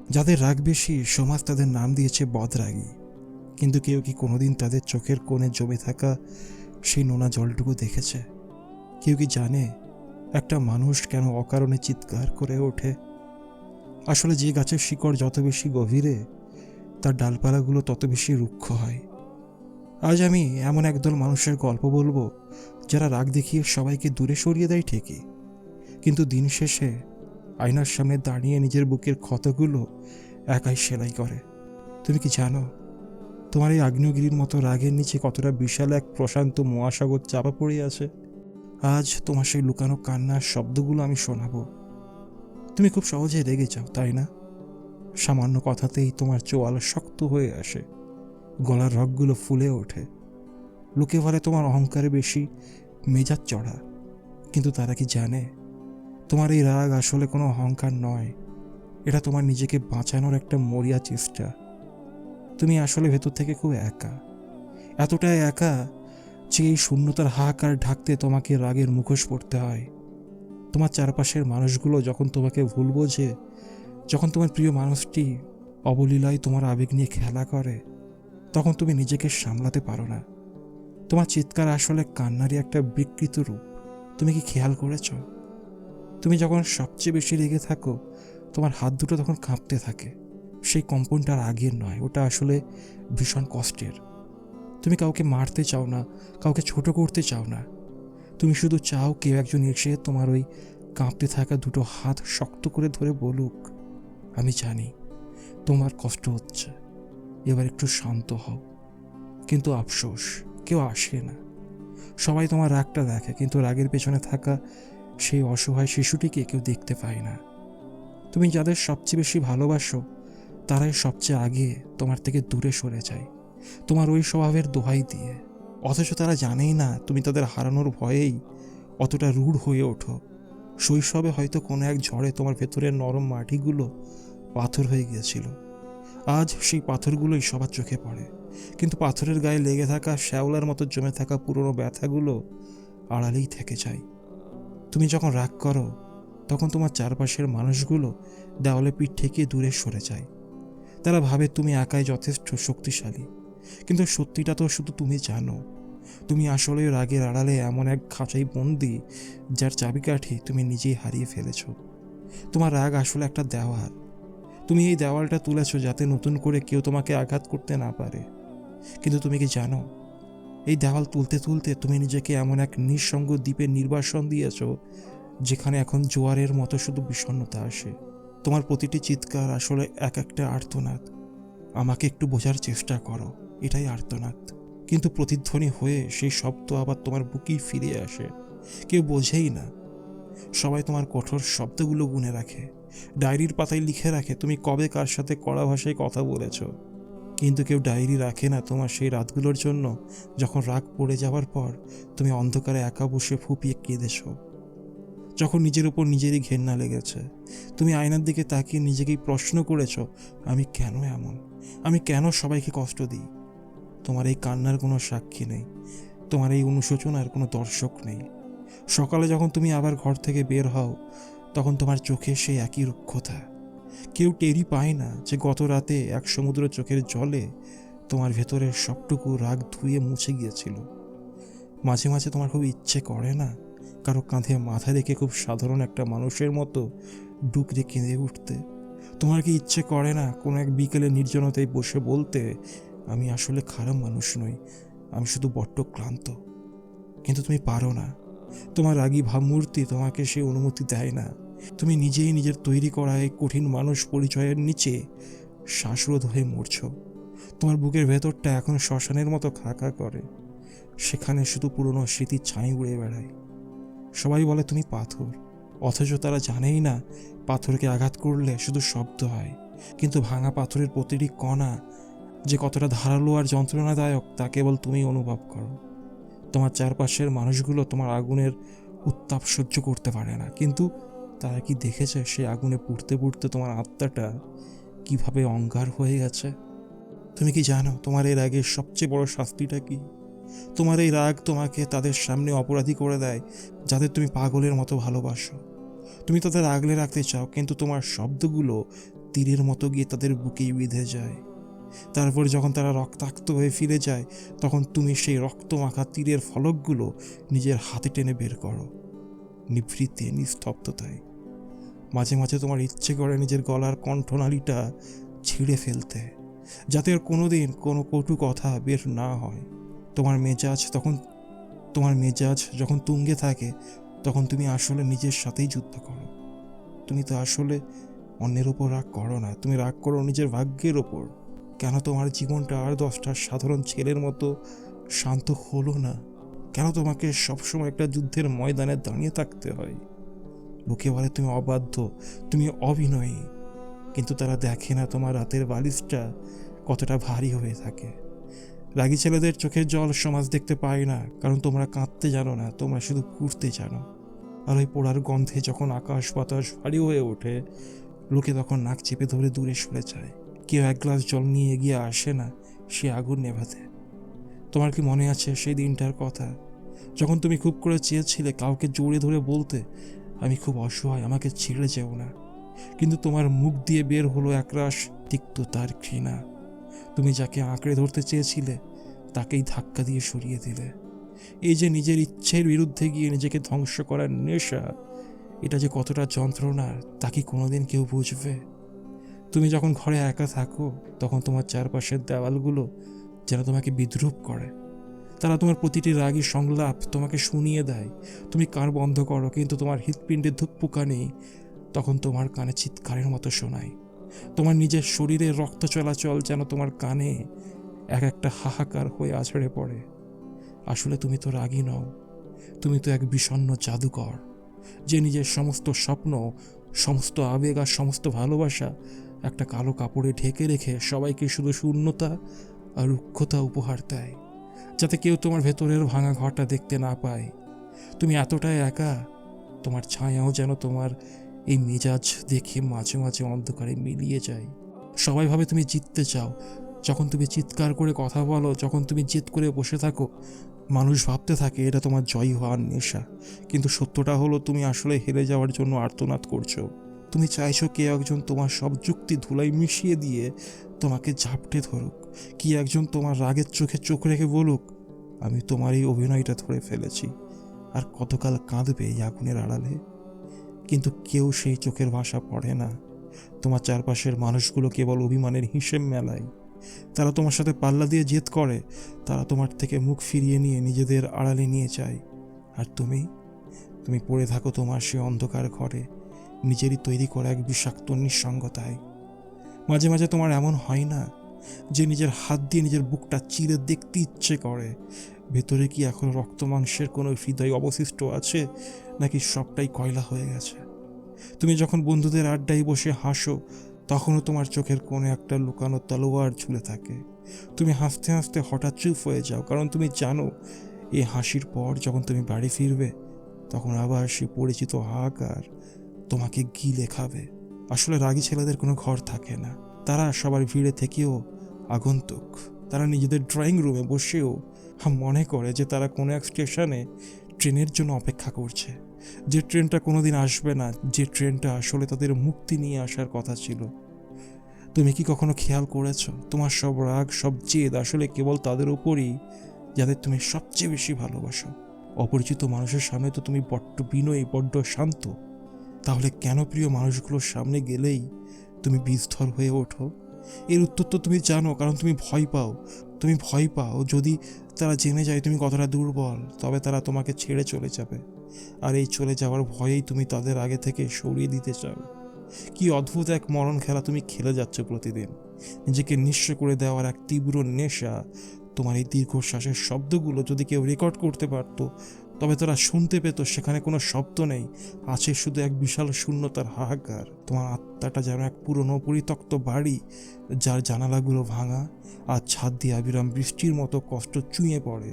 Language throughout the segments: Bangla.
যাদের রাগ বেশি সমাজ তাদের নাম দিয়েছে বদরাগী, কিন্তু কেউ কি কোনোদিন তাদের চোখের কোণে জমে থাকা সেই নোনা জলটুকু দেখেছে? কেউ কি জানে একটা মানুষ কেন অকারণে চিৎকার করে ওঠে? আসলে যে গাছের শিকড় যত বেশি গভীরে, তার ডালপালাগুলো তত বেশি রুক্ষ হয়। আজ আমি এমন একদল মানুষের গল্প বলবো, যারা রাগ দেখিয়ে সবাইকে দূরে সরিয়ে দেয় ঠিকই, কিন্তু দিন শেষে আয়নার সামনে দাঁড়িয়ে নিজের বুকের ক্ষতগুলো একাই সেলাই করে। তুমি কি জানো তোমার এই আগ্নেয়গিরির মতো রাগের নিচে কতটা বিশাল এক প্রশান্ত মহাসাগর চাপা পড়ে আছে? আজ তোমার সেই লুকানো কান্নার শব্দগুলো আমি শোনাবো। তুমি খুব সহজে রেগে যাও, তাই না? সামান্য কথাতেই তোমার চোয়াল শক্ত হয়ে আসে, গলার রগগুলো ফুলে ওঠে। লোকে বলে তোমার অহংকারে বেশি, মেজাজ চড়া, কিন্তু তারা কি জানে তোমার এই রাগ আসলে কোনো অহংকার নয়, এটা তোমার নিজেকে বাঁচানোর একটা মরিয়া চেষ্টা। তুমি আসলে ভেতর থেকে খুব একা, এতটাই একা যে এই শূন্যতার হাহাকার ঢাকতে তোমাকে রাগের মুখোশ পড়তে হয়। তোমার চারপাশের মানুষগুলো যখন তোমাকে ভুল বোঝে, যখন তোমার প্রিয় মানুষটি অবলীলায় তোমার আবেগ নিয়ে খেলা করে, তখন তুমি নিজেকে সামলাতে পারো না। তোমার চিৎকার আসলে কান্নারই একটা বিকৃত রূপ। তুমি কি খেয়াল করেছ, তুমি যখন সবচেয়ে বেশি রেগে থাকো, তোমার হাত দুটো তখন কাঁপতে থাকে? সেই কম্পনটা রাগের নয়, ওটা আসলে ভীষণ কষ্টের। তুমি কাউকে মারতে চাও না, কাউকে ছোট করতে চাও না, তুমি শুধু চাও কেউ একজন এসে তোমার ওই কাঁপতে থাকা দুটো হাত শক্ত করে ধরে বলুক, আমি জানি তোমার কষ্ট হচ্ছে, এবার একটু শান্ত হও। কিন্তু আফসোস, কেউ আসে না। সবাই তোমার রাগটা দেখে, কিন্তু রাগের পেছনে থাকা সেই অসহায় শিশুটিকে কেউ দেখতে পায় না। তুমি যাদের সবচেয়ে বেশি ভালোবাসো, তারাই সবচেয়ে আগে তোমার থেকে দূরে সরে যায় তোমার ওই স্বভাবের দোহাই দিয়ে। অথচ তারা জানেই না তুমি তাদের হারানোর ভয়েই অতটা রূঢ় হয়ে ওঠো। শৈশবে হয়তো কোনো এক ঝড়ে তোমার ভেতরের নরম মাটিগুলো পাথর হয়ে গিয়েছিল। আজ সেই পাথরগুলোই সবার চোখে পড়ে, কিন্তু পাথরের গায়ে লেগে থাকা শ্যাওলার মতো জমে থাকা পুরনো ব্যথাগুলো আড়ালেই থেকে যায়। তুমি যখন রাগ করো, তখন তোমার চারপাশের মানুষগুলো দেওয়ালে পিঠ ঠেকিয়ে দূরে সরে যায়। তারা ভাবে তুমি একাই যথেষ্ট শক্তিশালী, কিন্তু সত্যিটা তো শুধু তুমি জানো। তুমি আসলে রাগের আড়ালে এমন এক খাঁচাই বন্দি, যার চাবিকাঠি তুমি নিজেই হারিয়ে ফেলেছ। তোমার রাগ আসলে একটা দেওয়াল। তুমি এই দেওয়ালটা তুলেছো যাতে নতুন করে কেউ তোমাকে আঘাত করতে না পারে। কিন্তু তুমি কি জানো, এই দেওয়াল তুলতে তুলতে তুমি নিজেকে এমন এক নিঃসঙ্গ দ্বীপে নির্বাসন দিয়েছো, যেখানে এখন জোয়ারের মতো শুধু বিষণ্ণতা আসে। তোমার প্রতিটি চিৎকার আসলে এক একটা আর্তনাদ। আমাকে একটু বোঝার চেষ্টা করো, এটাই আর্তনাদ। কিন্তু প্রতিধ্বনি হয়ে সেই শব্দ আবার তোমার বুকেই ফিরে আসে। কেউ বোঝেই না। সবাই তোমার কঠোর শব্দগুলো গুনে রাখে, ডায়েরির পাতায় লিখে রাখে তুমি কবে কার সাথে কড়া ভাষায় কথা বলেছ। কিন্তু কেউ ডায়েরি রাখে না তোমার সেই রাতগুলোর জন্য, যখন রাগ পড়ে যাওয়ার পর তুমি অন্ধকারে একা বসে ফুপিয়ে কেঁদেছ, যখন নিজের উপর নিজেরই ঘেন্না লেগেছে। তুমি আয়নার দিকে তাকিয়ে নিজেকেই প্রশ্ন করেছ, আমি কেন এমন, আমি কেন সবাইকে কষ্ট দিই? তোমার এই কান্নার কোনো সাক্ষী নেই, তোমার এই অনুশোচনার কোনো দর্শক নেই। সকালে যখন তুমি আবার ঘর থেকে বের হও, তখন তোমার চোখে সেই একই রুক্ষতা। কেউ টেরই পায় না যে গত রাতে এক সমুদ্র চোখের জলে তোমার ভেতরের সবটুকু রাগ ধুয়ে মুছে গিয়েছিল। মাঝে মাঝে তোমার খুব ইচ্ছে করে না কারো কাঁধে মাথা রেখে খুব সাধারণ একটা মানুষের মতো ডুকরে কেঁদে উঠতে? তোমার কি ইচ্ছে করে না কোনো এক বিকেলে নির্জনতায় বসে বলতে, আমি আসলে খারাপ মানুষ নই, আমি শুধু বড্ড ক্লান্ত? কিন্তু তুমি পারো না। তোমার রাগী ভাবমূর্তি তোমাকে সেই অনুমতি দেয় না। তুমি নিজেই নিজের তৈরি করা এই কঠিন মানুষ পরিচয়ের নিচে শ্বাসরোধ হয়ে মরছ। তোমার বুকের ভেতরটা এখন শ্মশানের মতো খাকা করে, সেখানে শুধু পুরনো স্মৃতির ছাই উড়ে বেড়ায়। সবাই বলে তুমি পাথর, অথচ তারা জানেই না পাথরকে আঘাত করলে শুধু শব্দ হয়, কিন্তু ভাঙা পাথরের প্রতিটি কণা যে কতটা ধারালো আর যন্ত্রণাদায়ক তা কেবল তুমি অনুভব করো। তোমার চারপাশের মানুষগুলো তোমার আগুনের উত্তাপ সহ্য করতে পারে না, কিন্তু তারা কি দেখেছে সেই আগুনে পুড়তে পুড়তে তোমার আত্মাটা কিভাবে অঙ্গার হয়ে গেছে? তুমি কি জানো তোমার এই রাগের সবচেয়ে বড় শাস্তিটা কি? তোমার এই রাগ তোমাকে তাদের সামনে অপরাধী করে দেয়, যাদের তুমি পাগলের মতো ভালোবাসো। তুমি তাদের আগলে রাখতে চাও, কিন্তু তোমার শব্দগুলো তীরের মতো গিয়ে তাদের বুকেই বিঁধে যায়। তারপর যখন তারা রক্তাক্ত হয়ে ফিরে যায়, তখন তুমি সেই রক্তমাখা তীরের ফলকগুলো নিজের হাতে টেনে বের করো, নিভৃতে নিস্তব্ধতায়। মাঝে মাঝে তোমার ইচ্ছে করে নিজের গলার কণ্ঠনালীটা ছিঁড়ে ফেলতে, যাতে আর কোনোদিন কোনো কটু কথা বের না হয়। তোমার মেজাজ যখন তুঙ্গে থাকে, তখন তুমি আসলে নিজের সাথেই যুদ্ধ করো। তুমি তো আসলে অন্যের ওপর রাগ করো না, তুমি রাগ করো নিজের ভাগ্যের ওপর। কেন তোমার জীবনটা আর 10টা সাধারণ ছেলের মতো শান্ত হলো না? কেন তোমাকে সবসময় একটা যুদ্ধের ময়দানে দাঁড়িয়ে থাকতে হয়? লোকে বলে তুমি অবাধ্য, তুমি অভিনয়ী, কিন্তু তারা দেখে না তোমার রাতের বালিশটা কতটা ভারী হয়ে থাকে। রাগী ছেলেদের চোখের জল সমাজ দেখতে পায় না, কারণ তোমরা কাঁদতে জানো না, তোমরা শুধু পুড়তে জানো। আর ওই পোড়ার গন্ধে যখন আকাশ বাতাস ভারী হয়ে ওঠে, লোকে তখন নাক চেপে ধরে দূরে সরে যায়। কেউ এক গ্লাস জল নিয়ে এগিয়ে আসে না সে আগুন নেভাতে। তোমার কি মনে আছে সেই দিনটার কথা, যখন তুমি খুব করে চেয়েছিলে কাউকে জড়িয়ে ধরে বলতে, আমি খুব অসহায়, আমাকে ছেড়ে যেও না, কিন্তু তোমার মুখ দিয়ে বের হলো একরাশ তিক্ততার ঘৃণা। তুমি যাকে আঁকড়ে ধরতে চেয়েছিলে তাকেই ধাক্কা দিয়ে সরিয়ে দিলে। এই যে নিজের ইচ্ছের বিরুদ্ধে গিয়ে নিজেকে ধ্বংস করার নেশা, এটা যে কতটা যন্ত্রণার তা কি কোনোদিন কেউ বুঝবে? তুমি যখন ঘরে একা থাকো, তখন তোমার চারপাশের দেওয়ালগুলো যেন তোমাকে বিদ্রূপ করে। তারা তোমার প্রতিটি রাগী সংলাপ তোমাকে শুনিয়ে দেয়। তুমি কান বন্ধ করো, কিন্তু তোমার হৃৎপিণ্ডে ধুকপুকানি তখন তোমার কানে চিৎকারের মতো শোনায়। তোমার নিজের শরীরে রক্ত চলাচল যেন তোমার কানে এক একটা হাহাকার হয়ে আছড়ে পড়ে। আসলে তুমি তো রাগী নও, তুমি তো এক বিষণ্ণ জাদুকর, যে নিজের সমস্ত স্বপ্ন, সমস্ত আবেগ আর সমস্ত ভালোবাসা একটা কালো কাপড়ে ঢেকে রেখে সবাইকে শুধু শূন্যতা আর রুক্ষতা উপহার দেয়, যাতে কেউ তোমার ভেতরের ভাঙা ঘরটা দেখতে না পায়। তুমি এতটাই একা, তোমার ছায়াও যেন তোমার এই মেজাজ দেখে মাঝে মাঝে অন্ধকারে মিলিয়ে যায়। সবাই ভাবে তুমি জিততে চাও। যখন তুমি চিৎকার করে কথা বলো, যখন তুমি জেদ করে বসে থাকো, মানুষ ভাবতে থাকে এটা তোমার জয়ী হওয়ার নেশা। কিন্তু সত্যটা হলো তুমি আসলে হেরে যাওয়ার জন্য আর্তনাদ করছো। তুমি চাইছো কে একজন তোমার সব যুক্তি ধুলাই মিশিয়ে দিয়ে তোমাকে ঝাপটে ধরুক, কি একজন তোমার রাগের চোখে চোখ রেখে বলুক, আমি তোমার এই অভিনয়টা ধরে ফেলেছি, আর কতকাল কাঁদবে এই আগুনের আড়ালে। কিন্তু কেউ সেই চোখের ভাষা পড়ে না। তোমার চারপাশের মানুষগুলো কেবল অভিমানের হিসেব মেলায়। তারা তোমার সাথে পাল্লা দিয়ে জেদ করে, তারা তোমার থেকে মুখ ফিরিয়ে নিয়ে নিজেদের আড়ালে নিয়ে যায়। আর তুমি পড়ে থাকো তোমার সে অন্ধকার ঘরে, নিজেরই তৈরি করা এক বিষাক্ত নিঃসঙ্গতায়। মাঝে মাঝে তোমার এমন হয় না যে নিজের হাত দিয়ে নিজের বুকটা চিরে দেখতে ইচ্ছে করে, ভেতরে কি এখন রক্ত মাংসের কোনো হৃদয় অবশিষ্ট আছে, নাকি সবটাই কয়লা হয়ে গেছে? তুমি যখন বন্ধুদের আড্ডায় বসে হাসো, তখনও তোমার চোখের কোণে একটা লুকানো তলোয়ার ঝুলে থাকে। তুমি হাসতে হাসতে হঠাৎ চুপ হয়ে যাও, কারণ তুমি জানো এই হাসির পর যখন তুমি বাড়ি ফিরবে, তখন আবার সে পরিচিত হাহাকার তোমাকে গিলে খাবে। আসলে রাগী ছেলেদের কোনো ঘর থাকে না, তারা সবার ভিড়ে থেকেও আগন্তুক। তারা নিজেদের ড্রয়িং রুমে বসেও মনে করে যে তারা কোনো এক স্টেশনে ট্রেনের জন্য অপেক্ষা করছে, যে ট্রেনটা কোনোদিন আসবে না, যে ট্রেনটা আসলে তাদের মুক্তি নিয়ে আসার কথা ছিল। তুমি কি কখনো খেয়াল করেছো তোমার সব রাগ, সব জেদ আসলে কেবল তাদের উপরই যাদের তুমি সবচেয়ে বেশি ভালোবাসো? অপরিচিত মানুষের সামনে তো তুমি বড্ড বিনয়ী, বড্ড শান্ত, তাহলে কেন প্রিয় মানুষগুলোর সামনে গেলেই তুমি বিস্তর হয়ে ওঠো? এর উত্তর তো তুমি জানো, কারণ তুমি ভয় পাও। তুমি ভয় পাও যদি তারা জেনে যায় তুমি কতটা দুর্বল, তবে তারা তোমাকে ছেড়ে চলে যাবে। আর এই চলে যাওয়ার ভয়েই তুমি তাদের আগে থেকে সরিয়ে দিতে চাও। কি অদ্ভুত এক মরণ খেলা তুমি খেলে যাচ্ছ প্রতিদিন। নিজেকে নিঃস্ব করে দেওয়ার এক তীব্র নেশা। তোমার এই দীর্ঘশ্বাসের শব্দগুলো যদি কেউ রেকর্ড করতে পারত, তবে তারা শুনতে পেত সেখানে কোনো শব্দ নেই, আছে শুধু এক বিশাল শূন্যতার হাহাকার। তোমার আত্মাটা যেন এক পুরনো পরিত্যক্ত বাড়ি, যার জানালাগুলো ভাঙা আর ছাদ দিয়ে অবিরাম বৃষ্টির মতো কষ্ট চুঁয়ে পড়ে।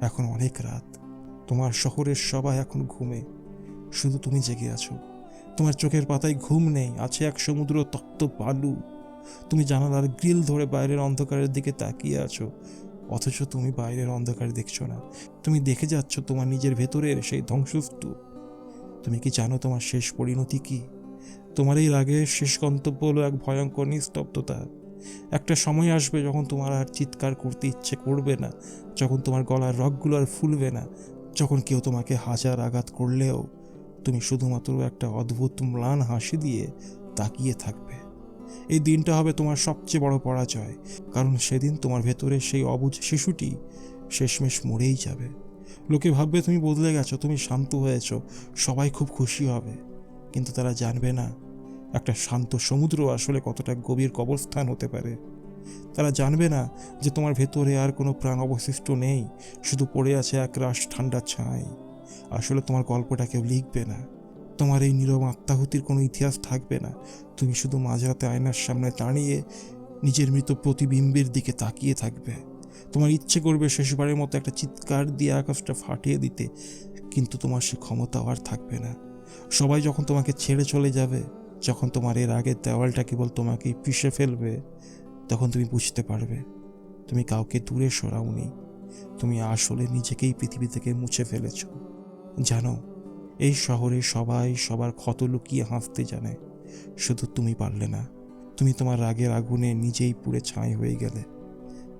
এখন অনেক রাত, তোমার শহরের সবাই এখন ঘুমে, শুধু তুমি জেগে আছো। তোমার চোখের পাতায় ঘুম নেই, আছে এক সমুদ্র তপ্ত বালু। তুমি জানালার গ্রিল ধরে বাইরের অন্ধকারের দিকে তাকিয়ে আছো, অথচ তুমি বাইরের অন্ধকার দেখছো না। তুমি দেখে যাচ্ছ তোমার নিজের ভেতরের সেই ধ্বংসস্তূপ। তুমি কি জানো তোমার শেষ পরিণতি কি? তোমার এই রাগের শেষ গন্তব্য হলো এক ভয়ঙ্কর নিস্তব্ধতা। একটা সময় আসবে যখন তোমার আর চিৎকার করতে ইচ্ছে করবে না, যখন তোমার গলার রগগুলো আর ফুলবে না, যখন কেউ তোমাকে হাজার আঘাত করলেও তুমি শুধুমাত্র একটা অদ্ভুত ম্লান হাসি দিয়ে তাকিয়ে থাকবে। এই দিনটা হবে তোমার সবচেয়ে বড় পরাজয়, কারণ সেদিন তোমার ভেতরে সেই অবুঝ শিশুটি শেষমেশ মরেই যাবে। লোকে ভাববে তুমি বদলে গেছো, তুমি শান্ত হয়েছো, সবাই খুব খুশি হবে, কিন্তু তারা জানবে না একটা শান্ত সমুদ্র আসলে কতটা গভীর কবরস্থান হতে পারে। তারা জানবে না যে তোমার ভেতরে আর কোনো প্রাণ অবশিষ্ট নেই, শুধু পড়ে আছে এক রাশ ঠান্ডা ছাই। আসলে তোমার গল্পটা কেউ লিখবে না, তোমার এই নীরব আত্মাহুতির কোনো ইতিহাস থাকবে না। তুমি শুধু মাঝরাতে আয়নার সামনে দাঁড়িয়ে নিজের মৃত প্রতিবিম্বের দিকে তাকিয়ে থাকবে। তোমার ইচ্ছে করবে শেষবারের মতো একটা চিৎকার দিয়ে আকাশটা ফাটিয়ে দিতে, কিন্তু তোমার সে ক্ষমতাও আর থাকবে না। সবাই যখন তোমাকে ছেড়ে চলে যাবে, যখন তোমার এর আগের দেওয়ালটা কেবল তোমাকেই পিষে ফেলবে, তখন তুমি বুঝতে পারবে তুমি কাউকে দূরে সরাওনি, তুমি আসলে নিজেকেই পৃথিবী থেকে মুছে ফেলেছ। জানো, এই শহরে সবাই সবার ক্ষত লুকিয়ে হাসতে জানে, শুধু তুমি পারলে না। তুমি তোমার রাগের আগুনে নিজেই পুড়ে ছাই হয়ে গেলে,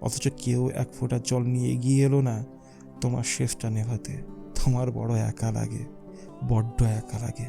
অথচ কেউ এক ফোঁটা জল নিয়ে এগিয়ে এলো না তোমার শেষটা নেভাতে। তোমার বড় একা লাগে, বড্ড একা লাগে।